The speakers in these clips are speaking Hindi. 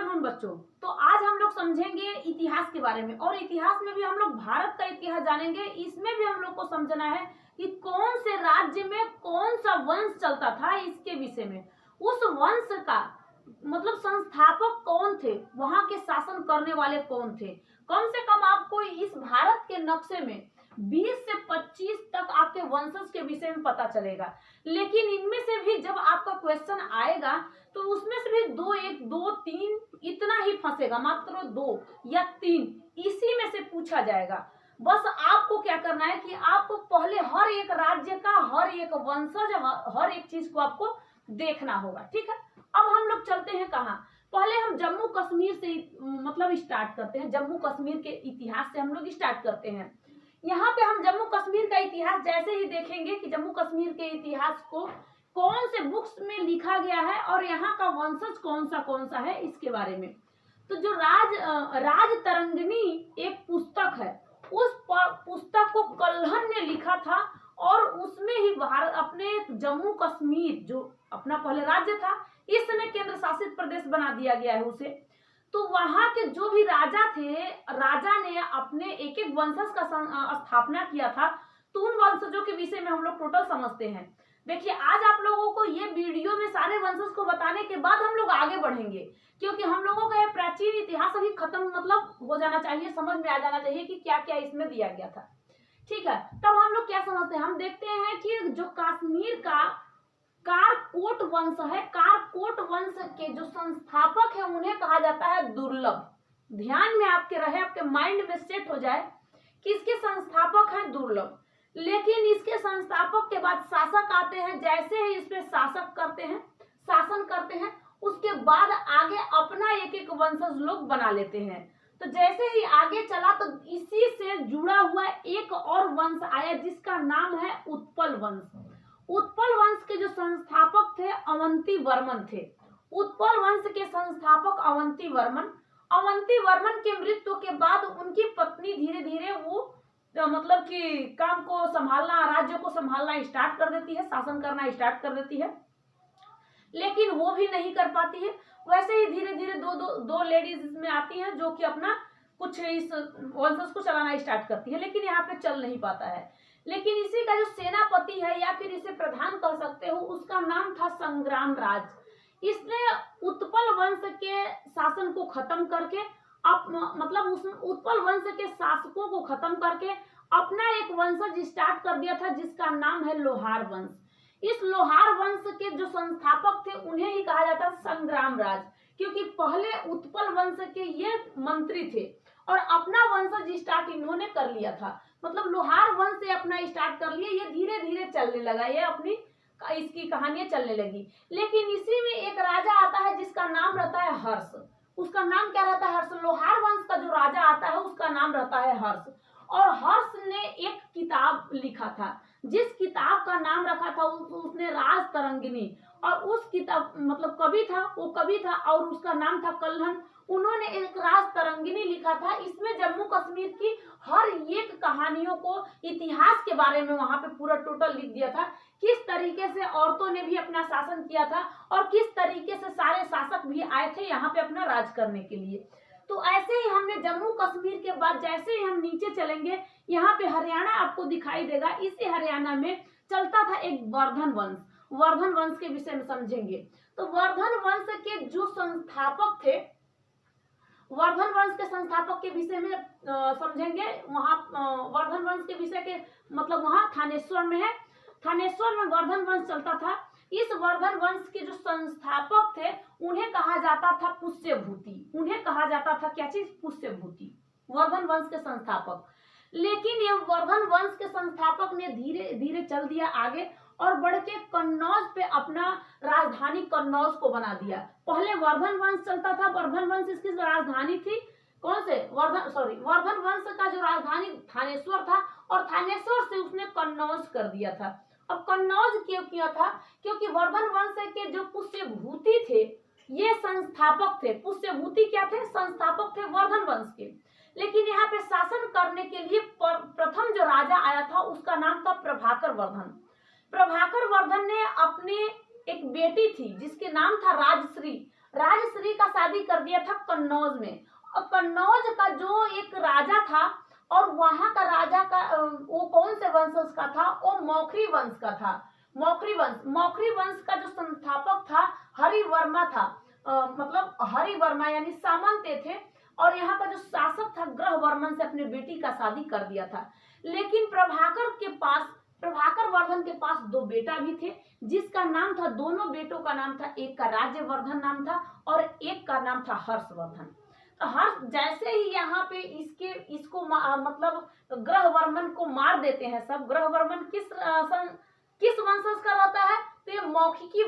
आफ्टरनून बच्चों। तो आज हम लोग समझेंगे इतिहास के बारे में, और इतिहास में भी हम लोग भारत का इतिहास जानेंगे। इसमें भी हम लोग को समझना है कि कौन से राज्य में कौन सा वंश चलता था, इसके विषय में। उस वंश का मतलब संस्थापक कौन थे, वहां के शासन करने वाले कौन थे। कम से कम आपको इस भारत के नक्शे में 20 से 25 तक आपके वंशज के विषय में पता चलेगा। लेकिन इनमें से भी जब आपका क्वेश्चन आएगा तो उसमें से भी 2, 1, 2, 3 इतना ही फंसेगा, मात्र 2 या 3 इसी में से पूछा जाएगा। बस आपको क्या करना है कि आपको पहले हर एक राज्य का, हर एक वंशज, हर एक चीज को आपको देखना होगा। ठीक है, अब हम लोग चलते हैं कहाँ। पहले हम जम्मू कश्मीर से मतलब स्टार्ट करते हैं। जम्मू कश्मीर के इतिहास से हम लोग स्टार्ट करते हैं। यहाँ पे हम जम्मू कश्मीर का इतिहास जैसे ही देखेंगे कि जम्मू कश्मीर के इतिहास को कौन से बुक्स में लिखा गया है और यहाँ का वंशज कौन सा है, इसके बारे में। तो जो राज तरंगिणी एक पुस्तक है, उस पुस्तक को कल्हण ने लिखा था, और उसमें ही भारत अपने जम्मू कश्मीर जो अपना पहले राज्य था, इस समय केंद्र शासित प्रदेश बना दिया गया है उसे। तो वहां के जो भी राजा थे, राजा ने अपने एक एक वंशज का स्थापना किया था। तो उन वंशजों के विषय में हम लोग टोटल समझते हैं। देखिए, आज आप लोगों को ये वीडियो में सारे वंशज को बताने के बाद हम लोग आगे बढ़ेंगे, क्योंकि हम लोगों का ये प्राचीन इतिहास अभी खत्म मतलब हो जाना चाहिए, समझ में आ जाना चाहिए कि क्या क्या इसमें दिया गया था। ठीक है, तब हम लोग क्या समझते हैं, हम देखते हैं कि जो कश्मीर का कारकोट वंश है, कारकोट वंश के जो संस्थापक है उन्हें कहा जाता है दुर्लभ। ध्यान में आपके रहे, आपके माइंड में सेट हो जाए कि इसके संस्थापक हैं दुर्लभ। लेकिन इसके संस्थापक के बाद शासक आते हैं, जैसे ही इस पे शासन करते हैं, उसके बाद आगे अपना एक एक वंशज लोग बना लेते हैं। तो जैसे ही आगे चला तो इसी से जुड़ा हुआ एक और वंश आया जिसका नाम है उत्पल वंश। उत्पल वंश के जो संस्थापक थे अवंती वर्मन थे। उत्पल वंश के संस्थापक अवंती वर्मन के मृत्यु के बाद उनकी पत्नी धीरे धीरे वो मतलब कि काम को संभालना, राज्य को संभालना स्टार्ट कर देती है, शासन करना स्टार्ट कर देती है। लेकिन वो भी नहीं कर पाती है। वैसे ही धीरे धीरे दो लेडीज इसमें आती हैं जो कि अपना कुछ इस वंशज को चलाना स्टार्ट करती है, लेकिन यहाँ पे चल नहीं पाता है। लेकिन इसी का जो सेनापति है, या फिर इसे प्रधान कह सकते हो, उसका नाम था संग्राम राज। इसने उत्पल वंश के शासन को खत्म करके मतलब उस उत्पल वंश के शासकों को खत्म करके अपना एक वंशज स्टार्ट कर दिया था जिसका नाम है लोहार वंश। इस लोहार वंश के जो संस्थापक थे उन्हें ही कहा जाता संग्राम राज, क्योंकि पहले उत्पल वंश के ये मंत्री थे और अपना वंशज स्टार्ट इन्होंने कर लिया था। मतलब लोहार वंश से अपना स्टार्ट कर लिया, ये धीरे धीरे चलने लगा, ये अपनी इसकी कहानियां चलने लगी। लेकिन इसी में एक राजा आता है जिसका नाम रहता है हर्ष। उसका नाम क्या रहता है? हर्ष। लोहार वंश का जो राजा आता है उसका नाम रहता है हर्ष। और हर्ष ने एक किताब लिखा था, जिस किताब का नाम रखा था उसने राज तरंगिणी। और उस किताब मतलब कवि था और उसका नाम था कल्हण। उन्होंने एक राज तरंगिणी लिखा था। इसमें जम्मू कश्मीर की हर एक कहानियों को, इतिहास के बारे में वहां पे पूरा टोटल लिख दिया था। किस तरीके से औरतों ने भी अपना शासन किया था और किस तरीके से सारे शासक भी आए थे यहाँ पे अपना राज करने के लिए। तो ऐसे ही हमने जम्मू कश्मीर के बाद जैसे ही हम नीचे चलेंगे, यहाँ पे हरियाणा आपको दिखाई देगा। इसी हरियाणा में चलता था एक वर्धन वंश। वर्धन वंश के विषय में समझेंगे। तो वर्धन वंश के जो संस्थापक थे, वर्धन वंश के संस्थापक के विषय में समझेंगे। वहां वर्धन वंश के विषय के मतलब वहां थानेश्वर में है। थानेश्वर में वर्धन वंश चलता था। इस वर्धन वंश के जो संस्थापक थे उन्हें कहा जाता था पुष्यभूति। उन्हें कहा जाता था क्या चीज? पुष्यभूति, वर्धन वंश के संस्थापक। लेकिन ये वर्धन वंश के संस्थापक ने धीरे धीरे चल दिया आगे और बढ़ के कन्नौज पे अपना राजधानी कन्नौज को बना दिया। पहले वर्धन वंश चलता था। वर्धन वंश इसकी राजधानी थी कौन से? वर्धन वंश का जो राजधानी थानेश्वर था और थानेश्वर से उसने कन्नौज कर दिया था। अब कन्नौज क्यों किया था? क्योंकि वर्धन वंश के जो पुष्यभूति थे ये संस्थापक थे। पुष्यभूति क्या थे? संस्थापक थे वर्धन वंश के। लेकिन यहाँ पे शासन करने के लिए प्रथम जो राजा आया था उसका नाम था प्रभाकर वर्धन। प्रभाकर वर्धन ने अपनी एक बेटी थी जिसके नाम था राजश्री। राजश्री का शादी कर दिया था कन्नौज में। और कन्नौज का जो एक राजा था, और वहां का राजा का वो कौन से वंशज का था, वो मौखरी वंश का था। मौखरी वंश का जो संस्थापक था हरिवर्मा था। मतलब हरिवर्मा यानी सामंत थे। और यहाँ का जो शासक था ग्रहवर्मन से अपने बेटी का शादी कर दिया था। लेकिन प्रभाकर वर्धन के पास दो बेटा भी थे, जिसका नाम था, दोनों बेटों का नाम था, एक का राज्यवर्धन नाम था और एक का नाम था हर्षवर्धन। तो हर्ष जैसे ही यहाँ पे इसको मतलब ग्रहवर्मन को मार देते हैं सब। ग्रहवर्मन किस वंशज का रहता है, तो ये मौखरी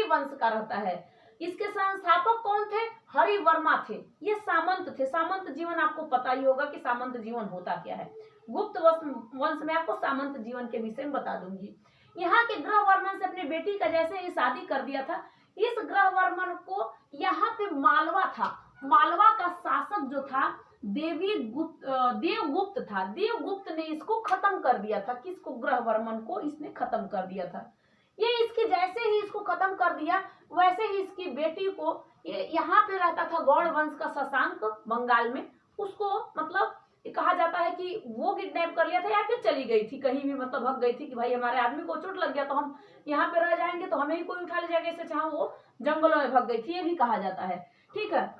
वंश का रहता है। इसके संस्थापक कौन थे, हरिवर्मा थे। ये सामंत थे। सामंत जीवन आपको पता ही होगा कि सामंत जीवन होता क्या है। गुप्त वंश में आपको सामंत जीवन के विषय में बता दूंगी। यहाँ के ग्रहवर्मन से अपनी बेटी का जैसे ही शादी कर दिया था, इस ग्रहवर्मन को यहाँ पे मालवा था। मालवा का शासक जो था देवगुप्त था। देवगुप्त ने इसको खत्म कर दिया था। किसको, ग्रहवर्मन को इसने खत्म कर दिया था। ये इसकी जैसे ही इसको खत्म कर दिया, वैसे ही इसकी बेटी को, यहाँ पे रहता था गौड़ वंश का शशांक बंगाल में, उसको मतलब कहा जाता है कि वो किडनैप कर लिया था या फिर चली गई थी कहीं भी, मतलब भाग गई थी कि भाई हमारे आदमी को चोट लग गया तो हम यहाँ पे रह जाएंगे, तो हमें ही कोई उठा ले जाएगा, इससे चाहे वो जंगलों में भाग गई थी, ये भी कहा जाता है। ठीक है।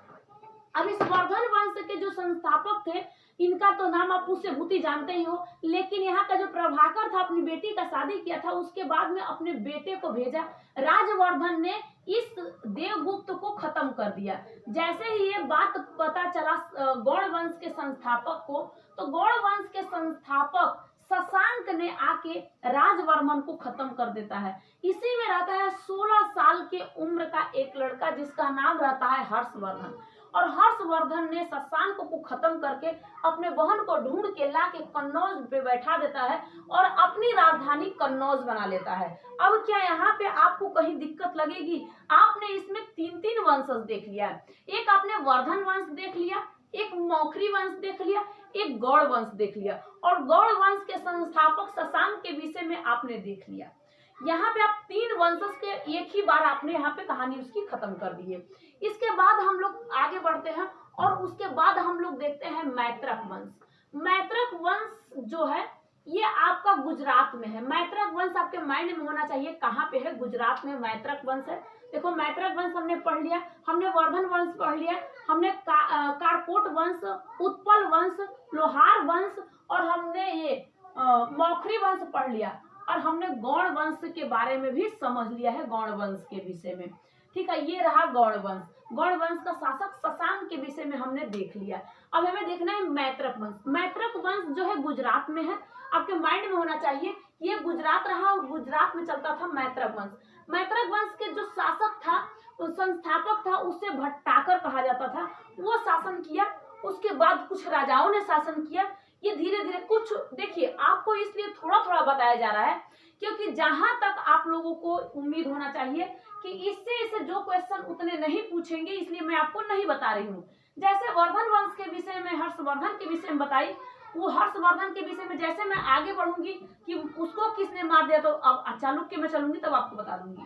अब इस वर्धन वंश के जो संस्थापक थे, इनका तो नाम आप उससे भूति जानते ही हो। लेकिन यहाँ का जो प्रभाकर था, अपनी बेटी का शादी किया था, उसके बाद में अपने बेटे को भेजा। राजवर्धन ने इस देवगुप्त को खत्म कर दिया। जैसे ही ये बात पता चला गौड़ वंश के संस्थापक को, तो गौड़ वंश के संस्थापक शशांक ने आके राजवर्मन को खत्म कर देता है। इसी में रहता है 16 साल के उम्र का एक लड़का, जिसका नाम रहता है हर्षवर्धन। और हर्षवर्धन ने शशांक को खत्म करके अपने बहन को ढूंढ के ला के कन्नौज पे बैठा देता है और अपनी राजधानी कन्नौज बना लेता है। अब क्या यहाँ पे आपको कहीं दिक्कत लगेगी? आपने इसमें तीन वंशज देख लिया। एक आपने वर्धन वंश देख लिया, एक मौखरी वंश देख लिया, एक गौड़ वंश देख लिया, और गौड़ वंश के संस्थापक शशांक के विषय में आपने देख लिया। यहाँ पे आप तीन वंशज के एक ही बार आपने यहाँ पे कहानी उसकी खत्म कर दी है। इसके बाद हम लोग आगे बढ़ते हैं और उसके बाद हम लोग देखते हैं मैत्रक वंश। मैत्रक वंश जो है ये आपका गुजरात में है। मैत्रक वंश आपके माइंड में होना चाहिए कहाँ पे है, गुजरात में मैत्रक वंश है। देखो मैत्रक वंश हमने पढ़ लिया, हमने वर्धन वंश पढ़ लिया, हमने कारकोट वंश, उत्पल वंश, लोहार वंश, और हमने ये मौखरी वंश पढ़ लिया, और हमने गौड़ वंश के बारे में भी समझ लिया है, गौड़ वंश के विषय में। ठीक है, ये रहा गौड़ वंश। गौड़ वंश का शासक शशांक के विषय में हमने देख लिया। अब हमें देखना है मैत्रक वंश। मैत्रक वंश जो है गुजरात में है। आपके माइंड में होना चाहिए कि ये गुजरात रहा और गुजरात में चलता था मैत्रक वंश। मैत्रक वंश के जो शासक था, संस्थापक था, उससे भट्टाकर कहा जाता था। वो शासन किया, उसके बाद कुछ राजाओं ने शासन किया। ये धीरे धीरे कुछ, देखिए आपको इसलिए थोड़ा थोड़ा बताया जा रहा है क्योंकि जहां तक आप लोगों को उम्मीद होना चाहिए कि इससे जो क्वेश्चन उतने नहीं पूछेंगे, इसलिए मैं आपको नहीं बता रही हूँ। जैसे वर्धन वंश के विषय में हर्षवर्धन के विषय में बताई, वो हर्षवर्धन के विषय में जैसे मैं आगे बढ़ूंगी कि उसको किसने मार दिया, तो अब चालुक्य में चलूंगी तब आपको बता दूंगी।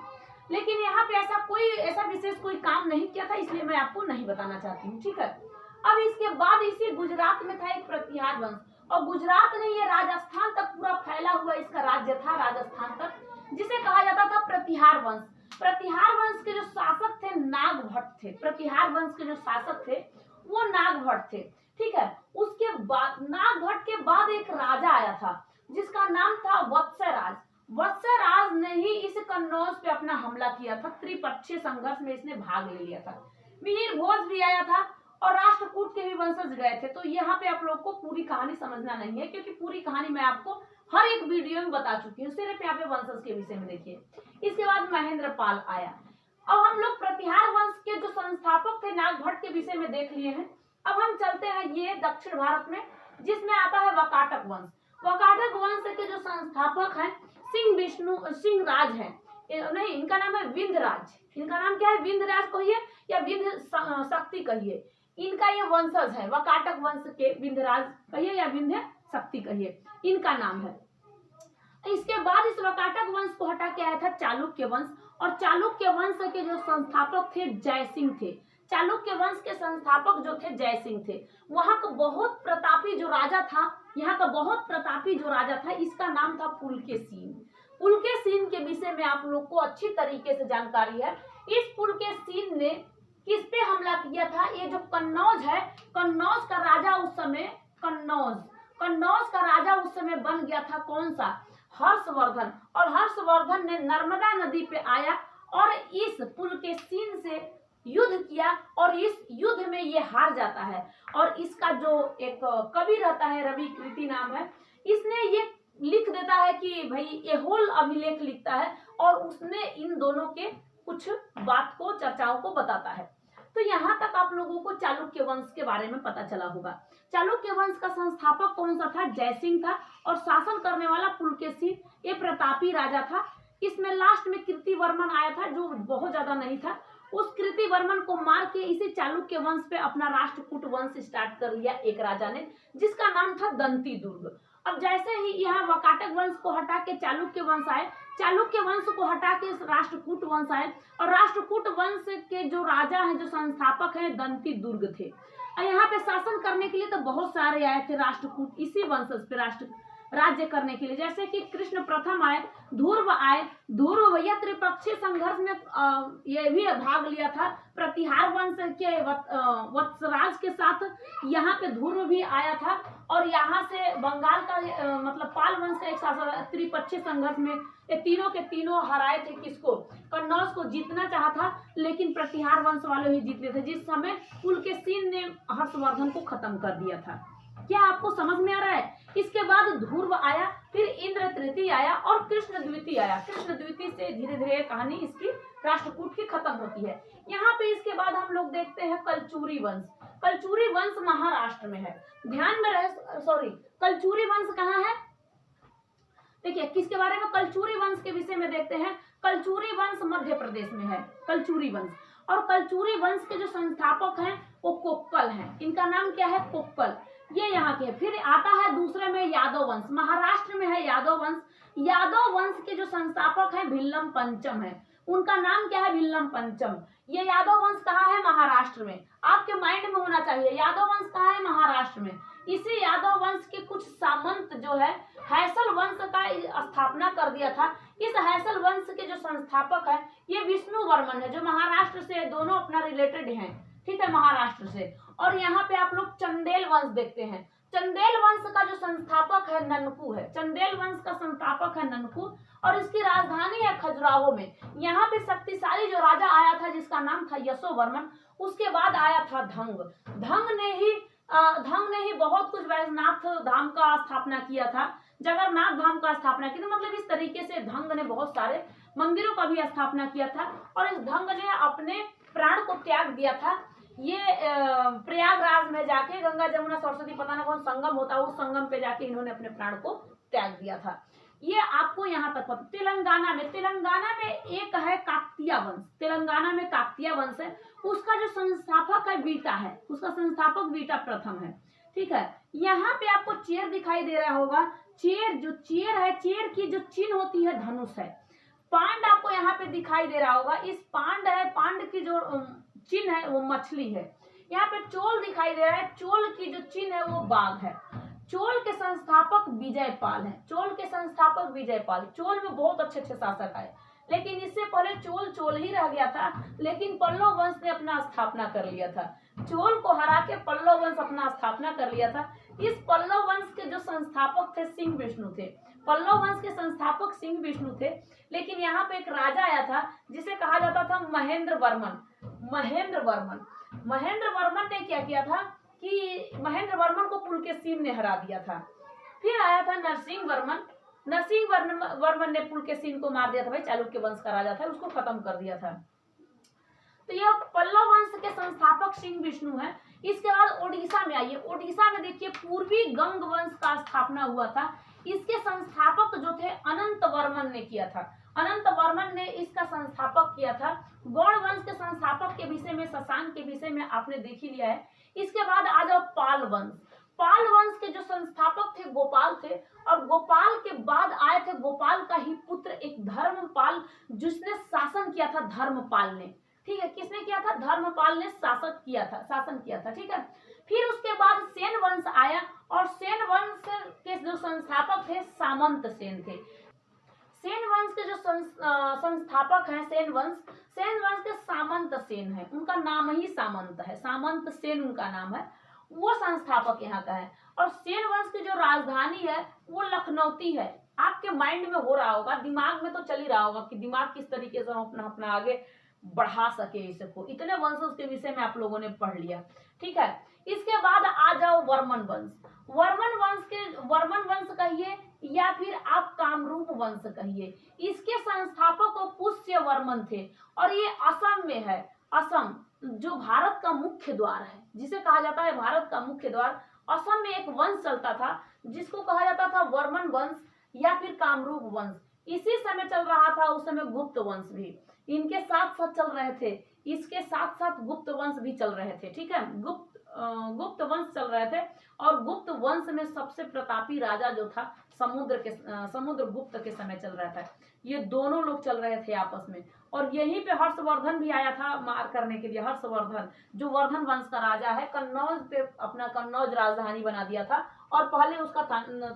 लेकिन यहाँ पे ऐसा विशेष कोई काम नहीं किया था, इसलिए मैं आपको नहीं बताना चाहती हूँ। ठीक है। अब इसके बाद इसी गुजरात में था एक प्रतिहार वंश, और गुजरात नहीं, ये राजस्थान तक पूरा फैला हुआ इसका राज्य था, राजस्थान तक, जिसे कहा जाता था प्रतिहार वंश। प्रतिहार वंश के जो शासक थे नागभट्ट थे। प्रतिहार वंश के जो शासक थे वो नागभट्ट थे। ठीक है। उसके बाद नागभट्ट के बाद एक राजा आया था जिसका नाम था वत्सराज। वत्सराज ने ही इस कन्नौज पे अपना हमला किया था। त्रिपक्षीय संघर्ष में इसने भाग ले लिया था। मिहिर भोज भी आया था और राष्ट्रकूट के भी वंशज गए थे। तो यहाँ पे आप लोग को पूरी कहानी समझना नहीं है क्योंकि पूरी कहानी मैं आपको हर एक वीडियो में बता चुकी हूँ। सिर्फ यहाँ पे वंशज के विषय में देखिए। इसके बाद महेंद्र पाल आया। अब हम लोग प्रतिहार वंश के जो संस्थापक थे नागभट्ट के विषय में देख लिए हैं। अब हम चलते हैं ये दक्षिण भारत में, जिसमें आता है वकाटक वंश। वकाटक वंश के जो संस्थापक हैं सिंह राज है, नहीं, इनका नाम है विंध्यराज। इनका नाम क्या है? विंध्यराज कहिए या विंध्य शक्ति कहिए, इनका ये वंशज है। वकाटक वंश के विंध्यराज कहिए या विंध्य शक्ति कहिए, इनका नाम है। इसके बाद इस वकाटक वंश को हटा के आया था चालुक्य वंश, और चालुक्य वंश के जो संस्थापक थे जयसिंह थे। चालुक्य वंश के संस्थापक जो थे जयसिंह थे। वहां का बहुत प्रतापी जो राजा था, यहाँ का बहुत प्रतापी जो राजा था, इसका नाम था पुलकेशीन। पुलकेशीन के विषय में आप लोग को अच्छी तरीके से जानकारी है। इस पुलकेशीन ने किस पे हमला किया था? ये जो कन्नौज है, कन्नौज का राजा उस समय कन्नौज का राजा उस समय बन गया था कौन सा? हर्षवर्धन। और हर्षवर्धन ने नर्मदा नदी पे आया और इस पुलकेशीन से युद्ध किया और इस युद्ध में ये हार जाता है। और इसका जो एक कवि रहता है, रवि कृति नाम है, इसने ये लिख देता है कि भाई एहोल अभिलेख लिखता है और उसने इन दोनों के कुछ बात को, चर्चाओं को बताता है। तो यहाँ तक आप लोगों को चालुक्य वंश के बारे में पता चला होगा। चालुक्य वंश का संस्थापक कौन सा था? जयसिंह था। और शासन करने वाला पुलकेशीन, ये प्रतापी राजा था। इसमें लास्ट में कीर्तिवर्मन आया था जो बहुत ज्यादा नहीं था। उस कीर्तिवर्मन को मार के इसी चालुक्य वंश पे अपना राष्ट्रकूट वंश स्टार्ट कर लिया एक राजा ने, जिसका नाम था दंती दुर्ग। अब जैसे ही यहाँ वाकाटक वंश को हटा के चालुक्य वंश आए, चालुक्य वंश को हटा के राष्ट्रकूट वंश आए और राष्ट्रकूट वंश के जो राजा हैं, जो संस्थापक हैं, दंती दुर्ग थे। और यहाँ पे शासन करने के लिए तो बहुत सारे आए थे राष्ट्रकूट, इसी वंशज पे राष्ट्र राज्य करने के लिए। जैसे कि कृष्ण प्रथम आए, ध्रुव आए। ध्रुव भैया त्रिपक्षीय संघर्ष में ये भी भाग लिया था प्रतिहार वंश के वत्सराज के साथ। यहाँ पे ध्रुव भी आया था और यहाँ से बंगाल का मतलब पाल वंश का एक शासक त्रिपक्षीय संघर्ष में ये तीनों के तीनों हराए थे। किसको? कन्नौज को जीतना चाहा था, लेकिन प्रतिहार वंश वाले ही जीतते थे, जिस समय पुलकेशीन ने हर्षवर्धन को खत्म कर दिया था। क्या आपको समझ में आ रहा है? इसके बाद ध्रुव आया, फिर इंद्र तृतीय आया और कृष्ण द्वितीय आया। कृष्ण द्वितीय से धीरे धीरे कहानी इसकी राष्ट्रकूट की खत्म होती है। यहाँ पे इसके बाद हम लोग देखते हैं कलचुरी वंश। कलचुरी वंश महाराष्ट्र में है, ध्यान में रहे। सॉरी, कलचुरी वंश कहाँ है? देखिए किसके बारे में, कलचुरी वंश के विषय में देखते हैं। कलचुरी वंश मध्य प्रदेश में है, कलचुरी वंश। और कलचुरी वंश के जो संस्थापक हैं वो कोक्कल हैं। इनका नाम क्या है? कोक्कल। ये यहाँ के। फिर आता है दूसरे में यादव वंश, महाराष्ट्र में है यादव वंश। यादव वंश के जो संस्थापक हैं भिल्लम पंचम है। उनका नाम क्या है? भिल्लम पंचम। ये यादव वंश कहाँ है? महाराष्ट्र में। आपके माइंड में होना चाहिए यादव वंश कहाँ है? महाराष्ट्र में। इसी यादव वंश के कुछ सामंत जो है हैसल वंश का स्थापना कर दिया था। इस हैसल वंश के जो संस्थापक है ये विष्णु वर्मन है, जो महाराष्ट्र से, दोनों अपना रिलेटेड हैं, ठीक है, महाराष्ट्र से। और यहाँ पे आप लोग चंदेल वंश देखते हैं। चंदेल वंश का जो संस्थापक है ननकू है। चंदेल वंश का संस्थापक है ननकू और इसकी राजधानी है खजुराहो में। यहाँ पे शक्तिशाली जो राजा आया था जिसका नाम था यशोवर्मन। उसके बाद आया था धंग। धंग ने ही बहुत कुछ वैजनाथ धाम का स्थापना किया था, जगन्नाथ धाम का स्थापना किया था। मतलब इस तरीके से धंग ने बहुत सारे मंदिरों का भी स्थापना किया था। और इस धंग ने अपने प्राण को त्याग दिया था। ये प्रयागराज में जाके, गंगा जमुना सरस्वती पता ना कौन संगम होता है, उस संगम पे जाके इन्होंने अपने प्राण को त्याग दिया था। ये आपको यहाँ तक पता। तेलंगाना में एक है काकतीय वंश। तेलंगाना में काकतीय वंश है। उसका जो संस्थापक है बीटा है, उसका संस्थापक बीटा प्रथम है, ठीक है। यहाँ पे आपको चेर दिखाई दे रहा होगा। चेर है, चेर की जो चिन्ह होती है धनुष है। पांड आपको यहाँ पे दिखाई दे रहा होगा। इस पांड है, पांड की जो चिन्ह है वो मछली है। यहाँ पे चोल दिखाई दे रहा है, चोल की जो चिन्ह है वो बाघ है। चोल के संस्थापक विजयपाल हैं। चोल के संस्थापक विजयपाल। चोल में बहुत अच्छे शासक आए, लेकिन इससे पहले चोल ही रह गया था, लेकिन पल्लव वंश ने अपना स्थापना कर लिया था। चोल को हरा के पल्लव वंश अपना स्थापना कर लिया था। इस पल्लव वंश के जो संस्थापक थे सिंह विष्णु थे। पल्लव वंश के संस्थापक सिंह विष्णु थे, लेकिन यहाँ पे एक राजा आया था जिसे कहा जाता था महेंद्र वर्मन। महेंद्र वर्मन ने क्या किया था कि महेंद्र वर्मन को पुलकेशीन ने हरा दिया था। फिर आया था नरसिंह वर्मन ने पुलकेशीन को मार दिया था। भाई चालुक्य वंश का राजा था, उसको खत्म कर दिया था। तो यह पल्लव वंश के संस्थापक सिंह विष्णु है। इसके बाद ओडिशा में आइए। ओडिशा में देखिए पूर्वी गंग वंश का स्थापना हुआ था। इसके संस्थापक जो थे अनंत वर्मन ने किया था। अनंत वर्मन ने इसका संस्थापक किया था। गौड़ वंश के संस्थापक के विषय में, शशांक के विषय में आपने देख ही लिया है। इसके बाद आ जाओ पाल वंश। पाल वंश के जो संस्थापक थे गोपाल थे, और गोपाल के बाद आए थे गोपाल का ही पुत्र एक धर्मपाल, जिसने शासन किया था धर्मपाल ने। ठीक है, किसने किया था? धर्मपाल ने शासन किया था। ठीक है, फिर उसके बाद सेन वंश आया, और सेन वंश के जो संस्थापक थे सामंत सेन थे। सेन वंश के जो संस्थापक हैं सेन वंश के सामंत सेन है, उनका नाम ही सामंत है, सामंत सेन उनका नाम है, वो संस्थापक यहाँ का है। और सेन वंश की जो राजधानी है वो लखनऊती है। आपके माइंड में हो रहा होगा, दिमाग में तो चल ही रहा होगा कि दिमाग किस तरीके से हम अपना आगे बढ़ा सके इसको। इतने वंशों के विषय में आप लोगों ने पढ़ लिया। ठीक है, इसके बाद आ जाओ वर्मन वंश। वर्मन वंश कहिए या फिर आप कामरूप वंश कहिए। इसके संस्थापक पुष्य वर्मन थे, और ये असम में है। असम जो भारत का मुख्य द्वार है, जिसे कहा जाता है भारत का मुख्य द्वार, असम में एक वंश चलता था जिसको कहा जाता था वर्मन वंश या फिर कामरूप वंश। इसी समय चल रहा था उस समय गुप्त वंश भी, इनके साथ साथ चल रहे थे, इसके साथ साथ गुप्त वंश भी चल रहे थे। ठीक है, गुप्त वंश चल रहे थे, और गुप्त वंश में सबसे प्रतापी राजा जो था समुद्र गुप्त के समय चल रहा था। ये दोनों लोग चल रहे थे आपस में, और यहीं पे हर्षवर्धन भी आया था मार करने के लिए। हर्षवर्धन जो वर्धन वंश का राजा है, कन्नौज पे अपना कन्नौज राजधानी बना दिया था, और पहले उसका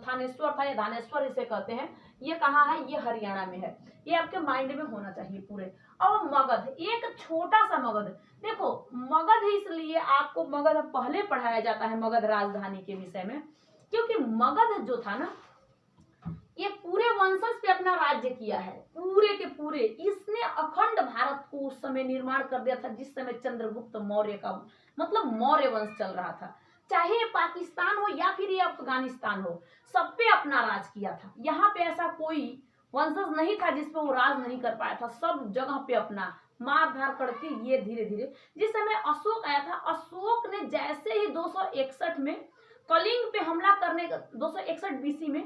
थानेश्वर था, या धानेश्वर इसे कहते हैं। ये कहाँ है? ये हरियाणा में है। ये आपके माइंड में होना चाहिए पूरे। अब मगध, एक छोटा सा मगध, देखो मगध इसलिए आपको मगध पहले पढ़ाया जाता है मगध राजधानी के विषय में, क्योंकि मगध जो था ना, ये पूरे वंशज पे अपना राज्य किया है, पूरे के पूरे। इसने अखंड भारत को उस समय निर्माण कर दिया था, जिस समय चंद्रगुप्त मौर्य का मतलब मौर्य वंश चल रहा था। चाहे पाकिस्तान हो या फिर ये अफगानिस्तान हो, सब पे अपना राज किया था। यहाँ पे ऐसा कोई वंशज नहीं था जिसपे वो राज नहीं कर पाया था। सब जगह पे अपना मार धार करके ये धीरे धीरे, जिस समय अशोक आया था, अशोक ने जैसे ही 261 में कलिंग पे हमला करने, 261 बीसी में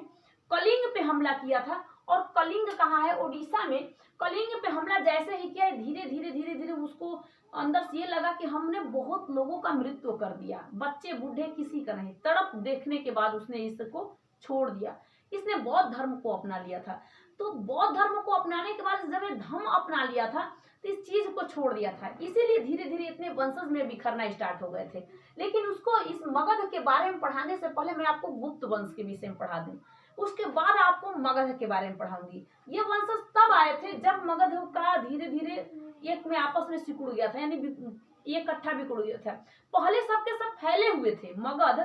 कलिंग पे हमला किया था, और कलिंग कहाँ है? ओडिशा में। कलिंग पे हमला जैसे ही किया, धीरे धीरे उसको अंदर से ये लगा कि हमने बहुत लोगों का मृत्यु कर दिया, बच्चे बूढ़े किसी का नहीं। तड़प देखने के बाद उसने इसको छोड़ दिया। इसने बौद्ध धर्म को अपना लिया था। तो बौद्ध धर्म को अपनाने के बाद जब ये धर्म अपना लिया था, तो इस चीज को छोड़ दिया था। इसीलिए धीरे धीरे इतने वंशज में बिखरना स्टार्ट हो गए थे। लेकिन उसको इस मगध के बारे में पढ़ाने से पहले मैं आपको गुप्त वंश के विषय में पढ़ा दूं, उसके बाद आपको मगध के बारे में पढ़ाऊंगी। ये वंशज तब आए थे जब मगध का धीरे धीरे एक में आपस में सिकुड़ गया था, यानी एक इकट्ठा बिखुड़ गया था। पहले सबके सब फैले हुए थे। मगध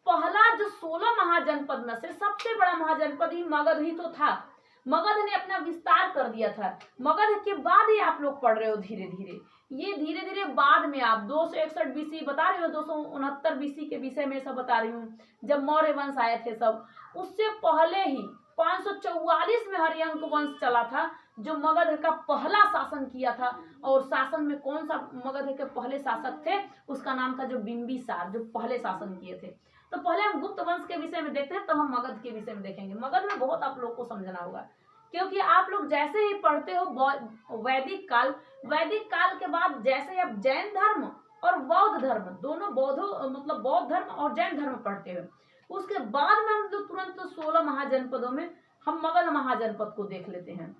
पहला जो 16 महाजनपद में से सबसे बड़ा महाजनपद ही मगध ही तो था। मगध ने अपना विस्तार कर दिया था। मगध के बाद ही आप लोग पढ़ रहे हो धीरे धीरे, ये धीरे धीरे बाद में आप 261 बीसी बता रहे हो, 269 बीसी के विषय में सब बता रही हूँ, जब मौर्य वंश आए थे सब। उससे पहले ही 544 में हरियंक वंश चला था, जो मगध का पहला शासन किया था। और शासन में कौन सा मगध के पहले शासक थे? उसका नाम था जो बिंबिसार, जो पहले शासन किए थे। तो पहले हम गुप्त वंश के विषय में देखते हैं, तब हम मगध के विषय में देखेंगे। मगध में बहुत आप लोग को समझना होगा, क्योंकि आप लोग जैसे ही पढ़ते हो वैदिक काल के बाद जैसे आप जैन धर्म और बौद्ध धर्म दोनों, बौद्ध धर्म और जैन धर्म पढ़ते हो, उसके बाद में हम लोग तुरंत 16 महाजनपदों में हम मगध महाजनपद को देख लेते हैं।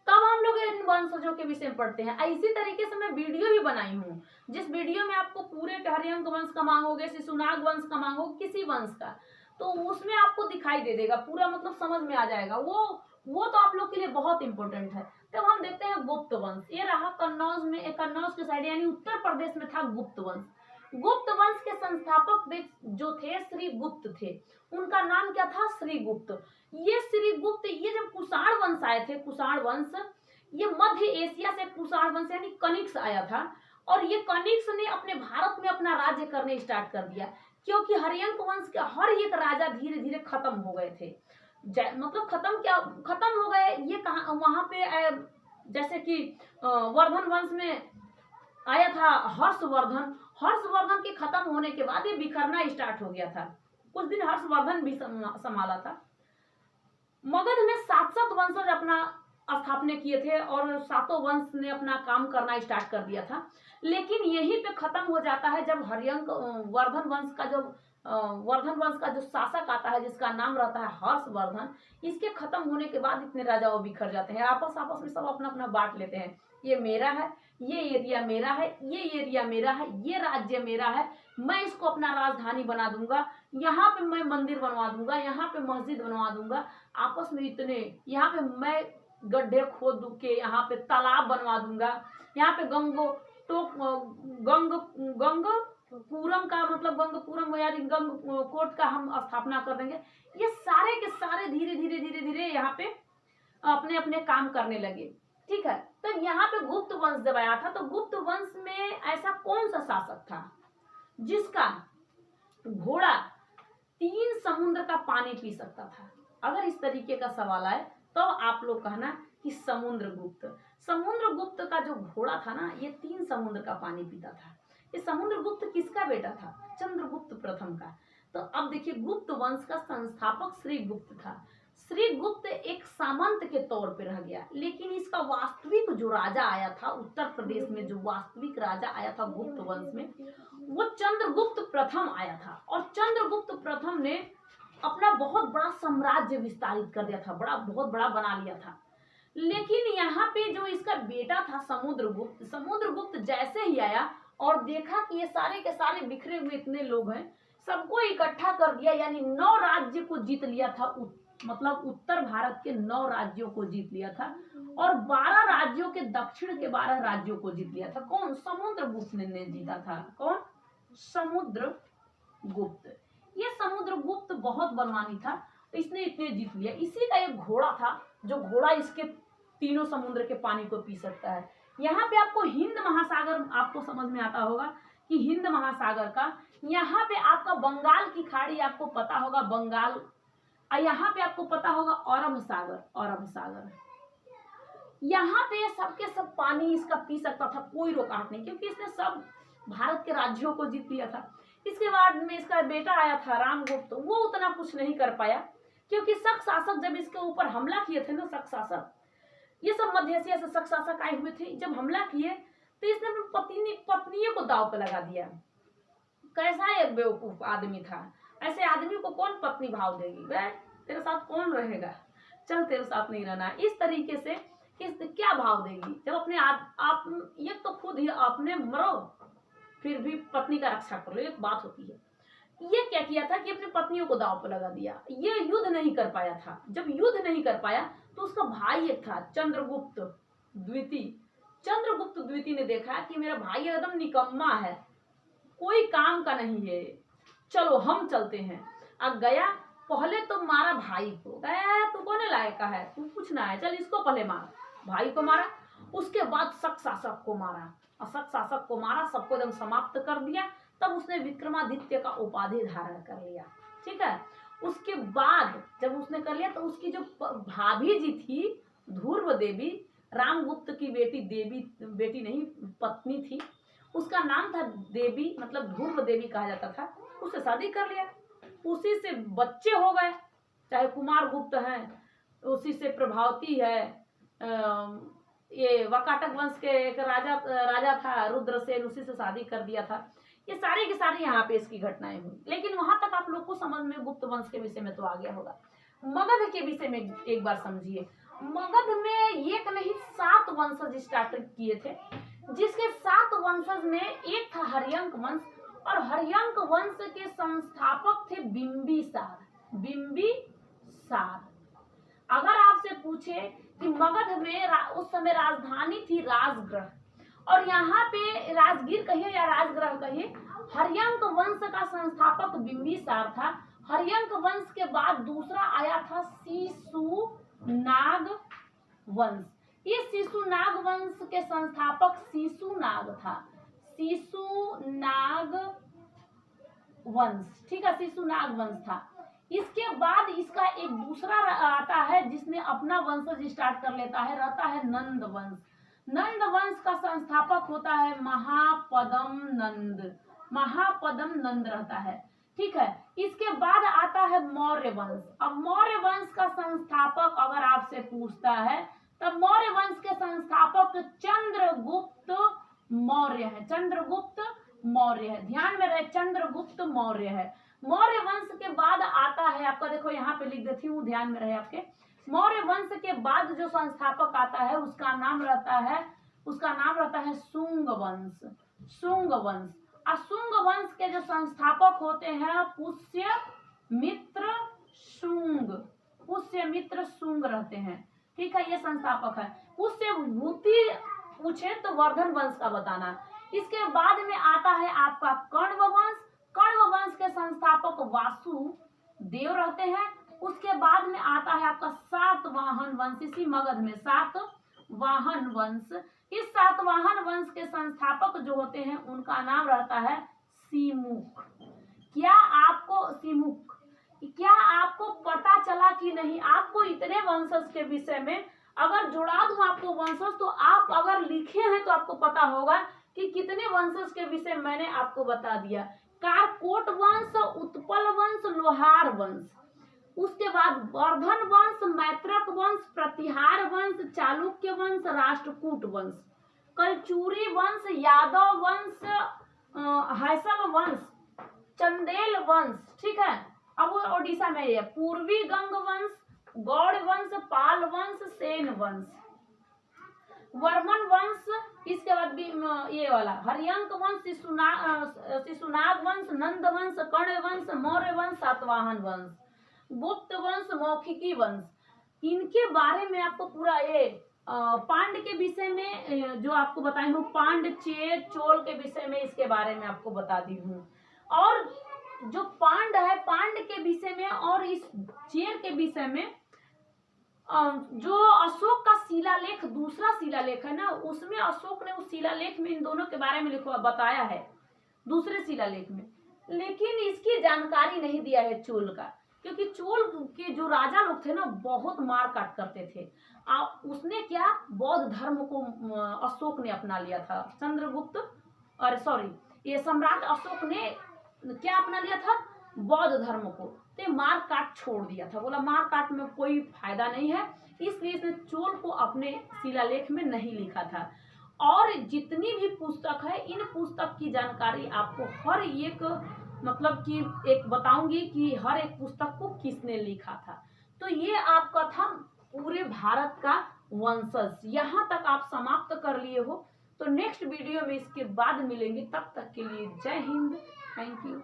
तब हम लोग इन वंशजों के विषय में पढ़ते हैं। इसी तरीके से मैं वीडियो भी बनाई हूँ, जिस वीडियो में आपको पूरे हरियंक वंश का मांगोगे, शिशुनाग वंश का मांगोगे, किसी वंश का, तो उसमें आपको दिखाई दे देगा पूरा, मतलब समझ में आ जाएगा। वो तो आप लोग के लिए बहुत इंपॉर्टेंट है। तब हम देखते हैं गुप्त वंश। ये रहा कन्नौज के साइड, यानी उत्तर प्रदेश में था गुप्त वंश। गुप्त वंश के संस्थापक जो थे श्री गुप्त थे। उनका नाम क्या था? श्री गुप्त। ये श्री गुप्त, ये जब कुषाण वंश आए थे, कुषाण वंश, ये मध्य एशिया से कुषाण वंश यानी कनिक्स आया था, और ये कनिक्स ने अपने भारत में अपना राज्य करने स्टार्ट कर दिया, क्योंकि हरियंक वंश के हर एक राजा धीरे धीरे खत्म हो गए थे। मतलब खत्म हो गए। ये कहाँ? वहां पे जैसे कि वर्धन वंश में आया था हर्षवर्धन के खत्म होने के बाद ये बिखरना स्टार्ट हो गया था। कुछ दिन हर्षवर्धन भी संभाला था। मगध में 7 वंशज अपना स्थापना किए थे, और 7 वंश ने अपना काम करना स्टार्ट कर दिया था। लेकिन यहीं पे खत्म हो जाता है जब वर्धन वंश का जो वर्धन वंश का जो शासक आता है जिसका नाम रहता है हर्षवर्धन, इसके खत्म होने के बाद इतने राजा वो बिखर जाते हैं, आपस आपस में सब अपना अपना बांट लेते हैं। ये मेरा है, ये एरिया मेरा है, ये एरिया मेरा है, ये राज्य मेरा है, मैं इसको अपना राजधानी बना दूंगा, यहाँ पे मैं मंदिर बनवा दूंगा, यहाँ पे मस्जिद बनवा दूंगा। आपस में इतने, यहाँ पे मैं गड्ढे खोद के यहाँ पे तालाब बनवा दूंगा, यहाँ पे गंगपूरम का मतलब गंगपूरम यानी गंग कोट का हम स्थापना कर देंगे। ये सारे के सारे धीरे धीरे धीरे धीरे यहाँ पे अपने अपने काम करने लगे। ठीक है, तो यहाँ पे गुप्त वंश जब आया था तो गुप्त वंश में ऐसा कौन सा शासक था जिसका घोड़ा 3 समुद्र का पानी पी सकता था? अगर इस तरीके का सवाल आए तो आप लोग कहना कि समुद्रगुप्त। समुद्रगुप्त का जो घोड़ा था ना, ये 3 समुद्र का पानी पीता था। ये समुद्रगुप्त किसका बेटा था? चंद्रगुप्त प्रथम का। तो अब देखिए, गुप्त वंश का संस्थापक श्रीगुप्त था। श्रीगुप्त एक सामंत के तौर पे रह गया, लेकिन इसका वास्तविक जो राजा आया था उत्तर प्रदेश में, जो वास्तविक राजा आया था गुप्त वंश में, वो चंद्रगुप्त प्रथम आया था। और चंद्रगुप्त प्रथम ने अपना बहुत बड़ा साम्राज्य विस्तारित कर दिया था, बहुत बड़ा बना लिया था। लेकिन यहाँ पे जो इसका बेटा था समुद्रगुप्त, समुद्रगुप्त जैसे ही आया और देखा कि ये सारे के सारे बिखरे हुए इतने लोग हैं, सबको इकट्ठा कर दिया, यानी 9 राज्य को जीत लिया था। मतलब उत्तर भारत के 9 राज्यों को जीत लिया था और 12 राज्यों के दक्षिण के 12 राज्यों को जीत लिया था। कौन? समुद्रगुप्त ने जीता था। कौन? समुद्रगुप्त। ये समुद्रगुप्त बहुत बलवानी था, तो इसने इतने जीत लिया। इसी का एक घोड़ा था, जो घोड़ा इसके 3 समुद्र के पानी को पी सकता है। यहाँ पे आपको हिंद महासागर आपको समझ में आता होगा कि हिंद महासागर का, यहाँ पे आपका बंगाल की खाड़ी आपको पता होगा, बंगाल, यहाँ पे आपको पता होगा अरब सागर, अरब सागर। यहाँ पे सबके सब पानी इसका पी सकता था, कोई रुकावट नहीं, क्योंकि इसने सब भारत के राज्यों को जीत लिया था। इसके बाद में इसका बेटा आया था रामगुप्त, वो उतना कुछ नहीं कर पाया, क्योंकि शक शासक जब इसके ऊपर हमला किए थे ना, शक शासक, ये सब मध्य एशिया से शक शासक आए हुए थे, जब हमला किए तो इसने अपनी पत्नियों को दांव पे लगा दिया। कैसा एक बेवकूफ आदमी था, ऐसे आदमी को कौन पत्नी भाव देगी? वह तेरे साथ कौन रहेगा, चल तेरे साथ नहीं रहना। इस तरीके से क्या भाव देगी जब अपने आप ये तो खुद ही अपने मरो फिर भी पत्नी का रक्षा कर लो, एक बात होती है। ये क्या किया था कि अपनी पत्नियों को दांव पर लगा दिया। ये युद्ध नहीं कर पाया था। जब युद्ध नहीं कर पाया तो उसका भाई एक था चंद्रगुप्त द्वितीय। चंद्रगुप्त द्वितीय ने देखा कि मेरा भाई एकदम निकम्मा है, कोई काम का नहीं है, चलो हम चलते हैं। अब गया, पहले तो मारा भाई को, गया तू कोने लायक का है, तू कुछ ना है, चल इसको पहले मार। भाई को मारा, उसके बाद शक शासक को मारा, और शक शासक को मारा, सबको एकदम समाप्त कर दिया। तब उसने विक्रमादित्य का उपाधि धारण कर लिया। ठीक है, उसके बाद जब उसने कर लिया तो उसकी जो भाभी जी थी ध्रुव देवी, रामगुप्त की बेटी नहीं पत्नी थी, उसका नाम था देवी, मतलब ध्रुव देवी कहा जाता था। उससे शादी कर लिया, उसी से बच्चे हो गए, चाहे कुमार गुप्त है, उसी से प्रभावती है, ये वाकाटक वंश के एक राजा था रुद्रसेन, उसी से शादी कर दिया था। ये सारी की सारी यहाँ पे इसकी घटनाएं हुई। लेकिन वहां तक आप लोग को समझ में गुप्त वंश के विषय में तो आ गया होगा। मगध के विषय में एक बार समझिए। मगध में एक नहीं 7 वंशज स्टार्ट किए थे, जिसके 7 वंशज में एक था हर्यंक वंश, और हर्यंक वंश के संस्थापक थे बिंबिसार। अगर आपसे पूछे कि मगध में उस समय राजधानी थी राजगृह, और यहाँ पे राजगीर कहिए या राजगृह कहिए, हर्यंक वंश का संस्थापक बिंबिसार था। हर्यंक वंश के बाद दूसरा आया था शिशुनाग वंश। ये शिशुनाग वंश के संस्थापक शिशुनाग था, शिशुनाग वंश। ठीक है, शिशुनाग वंश था। इसके बाद इसका एक दूसरा आता है जिसने अपना वंशज स्टार्ट कर लेता है, रहता है नंद वंश। नंद वंश का संस्थापक होता है महापद्म नंद रहता है। ठीक है, इसके बाद आता है मौर्य वंश। अब मौर्य वंश का संस्थापक अगर आपसे पूछता है तब मौर्य वंश के संस्थापक चंद्रगुप्त मौर्य है। चंद्रगुप्त मौर्य है, ध्यान में रहे, चंद्रगुप्त मौर्य है। मौर्य वंश के बाद आता है आपका, देखो यहाँ पे लिख देती हूँ, ध्यान में रहे आपके। मौर्य वंश के बाद जो संस्थापक आता है उसका नाम रहता है शुंग वंश। शुंग वंश, शुंग वंश के जो संस्थापक होते हैं पुष्यमित्र शुंग, पुष्यमित्र शुंग रहते हैं। ठीक है, ये संस्थापक है। पुष्यभूति पूछे तो वर्धन वंश का बताना। इसके बाद में आता है आपका कण्व वंश। कण्व वंश के संस्थापक वासुदेव रहते हैं। उसके बाद में आता है आपका सातवाहन वंश, इसी मगध में सातवाहन वंश। इस सातवाहन वंश के संस्थापक जो होते हैं उनका नाम रहता है सीमुख। क्या आपको पता चला कि नहीं? आपको इतने वंशज के विषय में अगर जुड़ा दूं आपको वंशज, तो आप अगर लिखे हैं तो आपको पता होगा कि कितने वंशज के विषय मैंने आपको बता दिया। कारकोट वंश, उत्पल वंश, लोहार वंश, उसके बाद वर्धन वंश, मैत्रक वंश, प्रतिहार वंश, चालुक्य वंश, राष्ट्रकूट वंश, कलचुरी वंश, यादव वंश, हैसल वंश, चंदेल वंश। ठीक है, अब ओडिशा में ये पूर्वी गंग वंश, गौड़ वंश, पाल वंश, सेन वंश, वर्मन वंश। इसके बाद भी ये वाला हरियंक वंश, शिशुनाग वंश, नंद वंश, कर्ण वंश, मौर्य वंश, सातवाहन वंश, गुप्त वंश, मौखिकी वंश। इनके बारे में आपको पूरा ये पांड के विषय में जो आपको बताई हूँ, पांड, चेर, चोल के विषय में इसके बारे में आपको बता दी हूँ। और जो पांड है, पांड के विषय में और इस चेर के विषय में जो अशोक का शिलालेख, दूसरा शिलालेख है ना, उसमें अशोक ने उस शिलालेख में इन दोनों के बारे में बताया है, दूसरे शिलालेख में। लेकिन इसकी जानकारी नहीं दिया है चोल का, क्योंकि चोल के जो राजा लोग थे ना बहुत मार काट करते थे। उसने क्या, बौद्ध धर्म को अशोक ने अपना लिया था। ये सम्राट अशोक ने क्या अपना लिया था, बौद्ध धर्म को। तो मार काट छोड़ दिया था, बोला मार काट में कोई फायदा नहीं है, इसलिए इसने चोल को अपने शिलालेख में नहीं लिखा था। और जितनी भी पुस्तक है, इन पुस्तक की जानकारी आपको हर एक मतलब कि एक बताऊंगी कि हर एक पुस्तक को किसने लिखा था। तो ये आपका था पूरे भारत का वंशज। यहाँ तक आप समाप्त कर लिए हो, तो नेक्स्ट वीडियो में इसके बाद मिलेंगे। तब तक के लिए जय हिंद, थैंक यू।